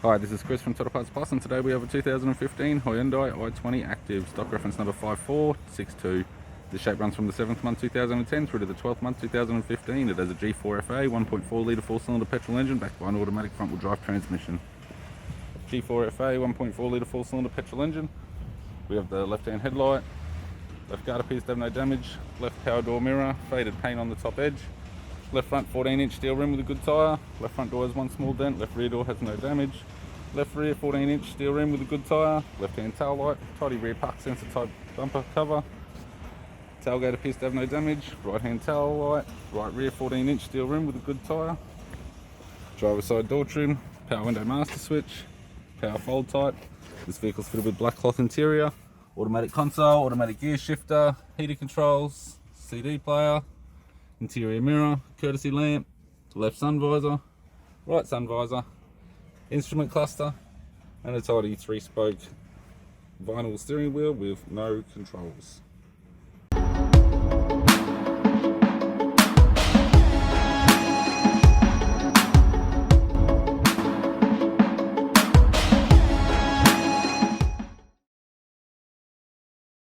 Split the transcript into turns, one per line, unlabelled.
Hi, this is Chris from Total Parts Plus, and today we have a 2015 Hyundai i20 Active, stock reference number 5462. The shape runs from the 7th month 2010 through to the 12th month 2015. It has a G4FA 1.4 litre 4-cylinder petrol engine backed by an automatic front-wheel drive transmission. G4FA 1.4 litre 4-cylinder petrol engine. We have the left-hand headlight, left guard appears to have no damage, left power door mirror, faded paint on the top edge, left front 14-inch steel rim with a good tyre, left front door has one small dent, left rear door has no damage, left rear 14-inch steel rim with a good tyre, left hand tail light, tidy rear park sensor type bumper cover, tailgate appears to have no damage, right hand tail light, right rear 14-inch steel rim with a good tyre, driver side door trim, power window master switch, power fold type. This vehicle's fitted with black cloth interior, automatic console, automatic gear shifter, heater controls, CD player, interior mirror, courtesy lamp, left sun visor, right sun visor, instrument cluster, and a tidy 3-spoke vinyl steering wheel with no controls.